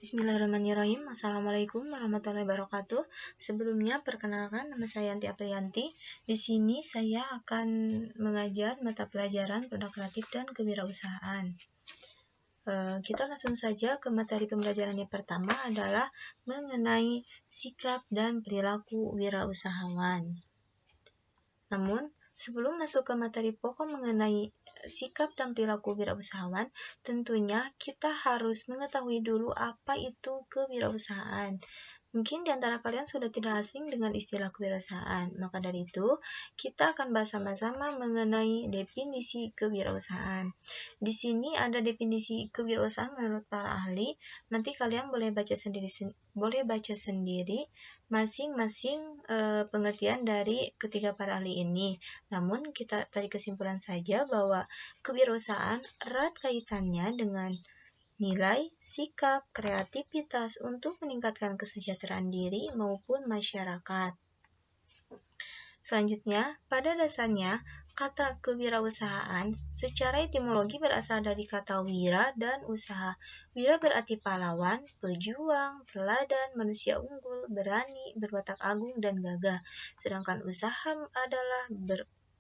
Bismillahirrahmanirrahim. Assalamualaikum warahmatullahi wabarakatuh. Sebelumnya, perkenalkan nama saya Yanti Aprianti. Di sini saya akan mengajar mata pelajaran produk kreatif dan kewirausahaan. Kita langsung saja ke materi pembelajaran yang pertama adalah mengenai sikap dan perilaku wirausahawan. Namun, sebelum masuk ke materi pokok mengenai sikap dan perilaku wirausahawan, tentunya kita harus mengetahui dulu apa itu kewirausahaan. Mungkin di antara kalian sudah tidak asing dengan istilah kewirausahaan. Maka dari itu, kita akan bahas sama-sama mengenai definisi kewirausahaan. Di sini ada definisi kewirausahaan menurut para ahli. Nanti kalian boleh baca sendiri masing-masing pengertian dari ketiga para ahli ini. Namun kita tarik kesimpulan saja bahwa kewirausahaan erat kaitannya dengan nilai, sikap, kreativitas untuk meningkatkan kesejahteraan diri maupun masyarakat. Selanjutnya, pada dasarnya, kata kewirausahaan secara etimologi berasal dari kata wira dan usaha. Wira berarti pahlawan, pejuang, teladan, manusia unggul, berani, berwatak agung, dan gagah. Sedangkan usaha adalah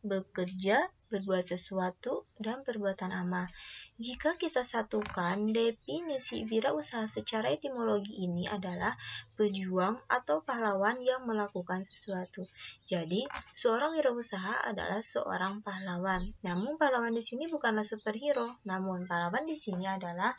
bekerja, berbuat sesuatu, dan perbuatan amal. Jika kita satukan, definisi wirausaha secara etimologi ini adalah pejuang atau pahlawan yang melakukan sesuatu. Jadi, seorang wirausaha adalah seorang pahlawan. Namun, pahlawan di sini bukanlah superhero, namun pahlawan di sini adalah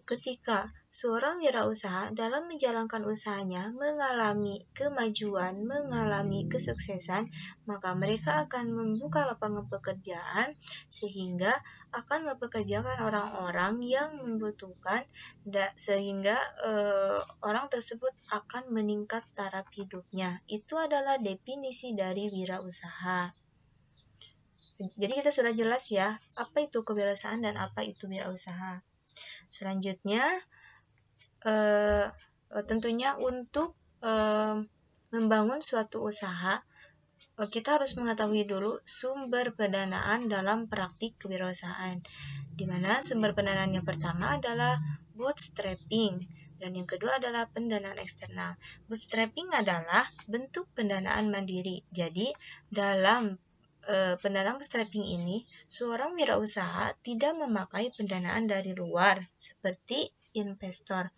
ketika seorang wirausaha dalam menjalankan usahanya mengalami kemajuan, mengalami kesuksesan, maka mereka akan membuka lapangan pekerjaan sehingga akan mempekerjakan orang-orang yang membutuhkan, sehingga orang tersebut akan meningkat taraf hidupnya. Itu adalah definisi dari wirausaha. Jadi kita sudah jelas ya, apa itu kewirausahaan dan apa itu wirausaha. Selanjutnya, tentunya untuk membangun suatu usaha, kita harus mengetahui dulu sumber pendanaan dalam praktik kewirausahaan, di mana sumber pendanaan yang pertama adalah bootstrapping, dan yang kedua adalah pendanaan eksternal. Bootstrapping adalah bentuk pendanaan mandiri. Jadi, dalam pendanaan bootstrapping ini, seorang wirausaha tidak memakai pendanaan dari luar, seperti investor.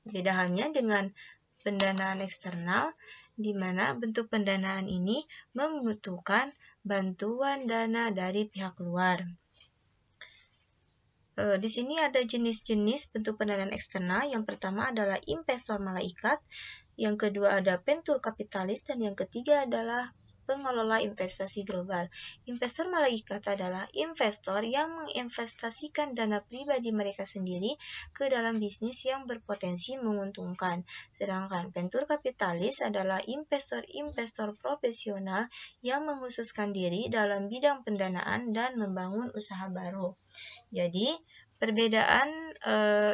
Beda halnya dengan pendanaan eksternal, di mana bentuk pendanaan ini membutuhkan bantuan dana dari pihak luar. Di sini ada jenis-jenis bentuk pendanaan eksternal. Yang pertama adalah investor malaikat, yang kedua ada venture kapitalis, dan yang ketiga adalah pengelola investasi global. Investor malaikat adalah investor yang menginvestasikan dana pribadi mereka sendiri ke dalam bisnis yang berpotensi menguntungkan. Sedangkan venture kapitalis adalah investor-investor profesional yang mengkhususkan diri dalam bidang pendanaan dan membangun usaha baru. Jadi, perbedaan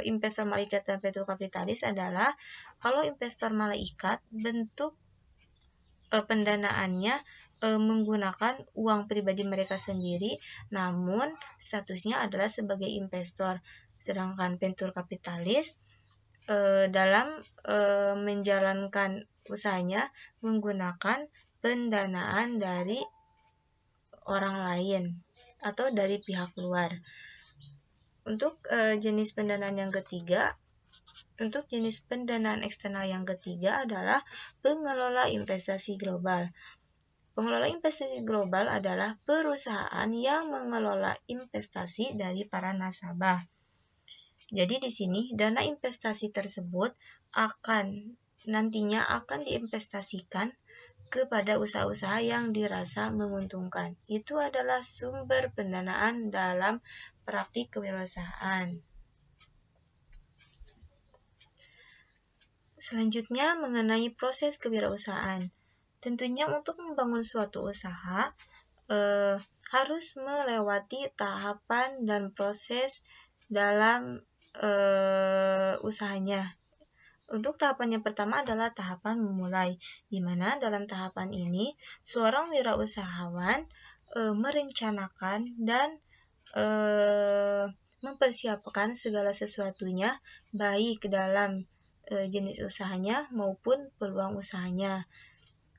investor malaikat dan venture kapitalis adalah kalau investor malaikat bentuk pendanaannya menggunakan uang pribadi mereka sendiri, namun statusnya adalah sebagai investor. Sedangkan venture kapitalis dalam menjalankan usahanya menggunakan pendanaan dari orang lain atau dari pihak luar. Untuk jenis pendanaan yang ketiga, untuk jenis pendanaan eksternal yang ketiga adalah pengelola investasi global. Pengelola investasi global adalah perusahaan yang mengelola investasi dari para nasabah. Jadi di sini dana investasi tersebut nantinya akan diinvestasikan kepada usaha-usaha yang dirasa menguntungkan. Itu adalah sumber pendanaan dalam praktik kewirausahaan. Selanjutnya mengenai proses kewirausahaan. Tentunya untuk membangun suatu usaha harus melewati tahapan dan proses dalam usahanya. Untuk tahapan yang pertama adalah tahapan memulai, di mana dalam tahapan ini seorang wirausahawan merencanakan dan mempersiapkan segala sesuatunya, baik dalam jenis usahanya maupun peluang usahanya.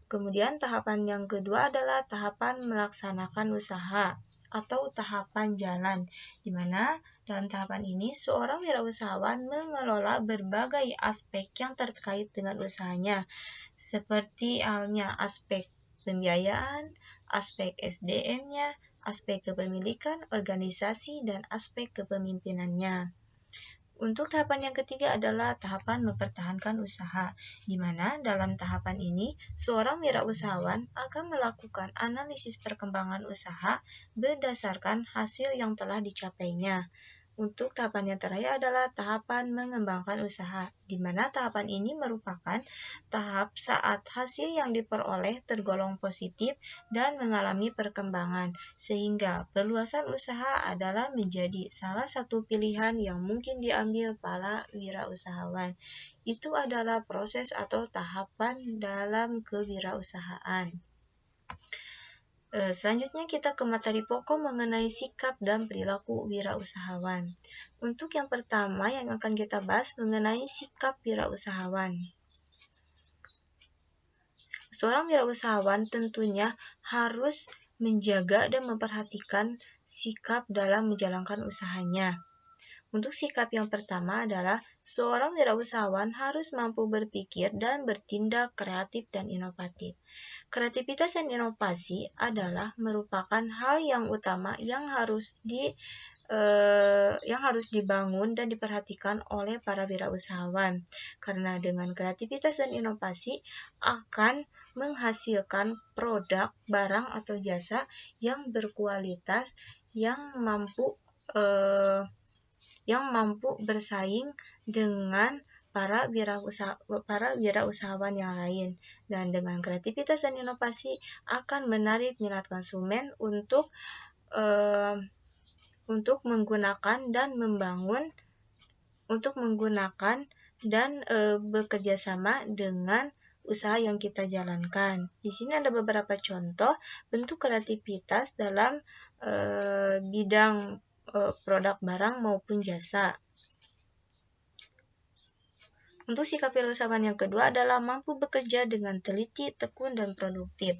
Kemudian tahapan yang kedua adalah tahapan melaksanakan usaha atau tahapan jalan, di mana dalam tahapan ini seorang wirausahawan mengelola berbagai aspek yang terkait dengan usahanya, seperti halnya aspek pembiayaan, aspek SDM-nya, aspek kepemilikan, organisasi, dan aspek kepemimpinannya. Untuk tahapan yang ketiga adalah tahapan mempertahankan usaha, di mana dalam tahapan ini seorang wirausahawan akan melakukan analisis perkembangan usaha berdasarkan hasil yang telah dicapainya. Untuk tahapan yang terakhir adalah tahapan mengembangkan usaha, di mana tahapan ini merupakan tahap saat hasil yang diperoleh tergolong positif dan mengalami perkembangan, sehingga perluasan usaha adalah menjadi salah satu pilihan yang mungkin diambil para wirausahawan. Itu adalah proses atau tahapan dalam kewirausahaan. Selanjutnya kita ke materi pokok mengenai sikap dan perilaku wirausahawan. Untuk yang pertama yang akan kita bahas mengenai sikap wirausahawan. Seorang wirausahawan tentunya harus menjaga dan memperhatikan sikap dalam menjalankan usahanya. Untuk sikap yang pertama adalah seorang wirausahawan harus mampu berpikir dan bertindak kreatif dan inovatif. Kreativitas dan inovasi adalah merupakan hal yang utama yang harus dibangun dan diperhatikan oleh para wirausahawan. Karena dengan kreativitas dan inovasi akan menghasilkan produk, barang atau jasa yang berkualitas yang mampu bersaing dengan para wirausahawan yang lain, dan dengan kreativitas dan inovasi akan menarik minat konsumen untuk bekerja sama dengan usaha yang kita jalankan. Di sini ada beberapa contoh bentuk kreativitas dalam bidang produk barang maupun jasa. Untuk sikap wirausahawan yang kedua adalah mampu bekerja dengan teliti, tekun, dan produktif.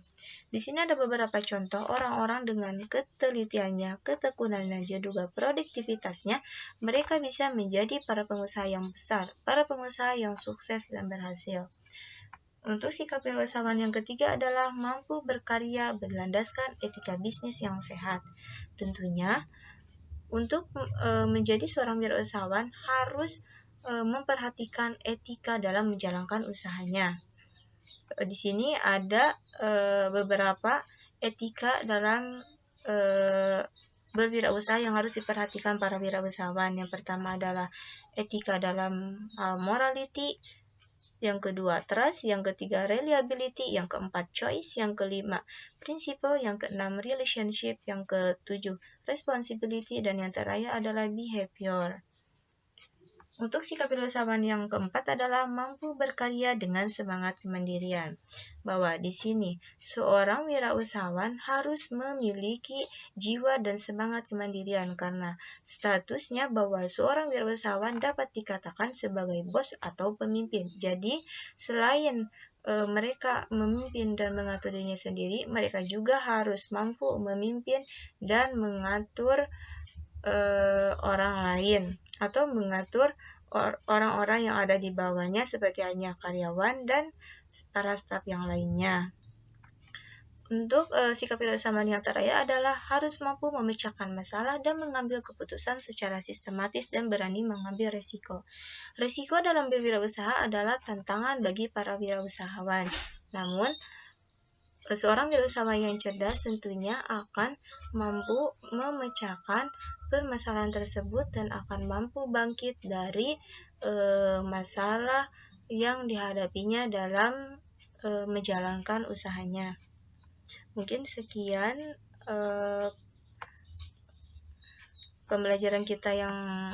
Di sini ada beberapa contoh orang-orang dengan ketelitiannya, ketekunannya, dan juga produktivitasnya, mereka bisa menjadi para pengusaha yang besar, para pengusaha yang sukses dan berhasil. Untuk sikap wirausahawan yang ketiga adalah mampu berkarya berlandaskan etika bisnis yang sehat. Tentunya, untuk menjadi seorang wirausahawan harus memperhatikan etika dalam menjalankan usahanya. Di sini ada beberapa etika dalam berwirausaha yang harus diperhatikan para wirausahawan. Yang pertama adalah etika dalam morality, yang kedua trust, yang ketiga reliability, yang keempat choice, yang kelima principle, yang keenam relationship, yang ketujuh responsibility, dan yang terakhir adalah behavior. Untuk sikap wirausahawan yang keempat adalah mampu berkarya dengan semangat kemandirian. Bahwa di sini seorang wirausahawan harus memiliki jiwa dan semangat kemandirian karena statusnya bahwa seorang wirausahawan dapat dikatakan sebagai bos atau pemimpin. Jadi selain mereka memimpin dan mengatur dirinya sendiri, mereka juga harus mampu memimpin dan mengatur orang lain atau mengatur orang-orang yang ada di bawahnya seperti hanya karyawan dan para staf yang lainnya. Untuk sikap wirausahawan yang terakhir adalah harus mampu memecahkan masalah dan mengambil keputusan secara sistematis dan berani mengambil resiko. Resiko dalam berwirausaha adalah tantangan bagi para wirausahawan. Namun, seorang wirausahawan yang cerdas tentunya akan mampu memecahkan permasalahan tersebut dan akan mampu bangkit dari masalah yang dihadapinya dalam menjalankan usahanya. Mungkin sekian pembelajaran kita yang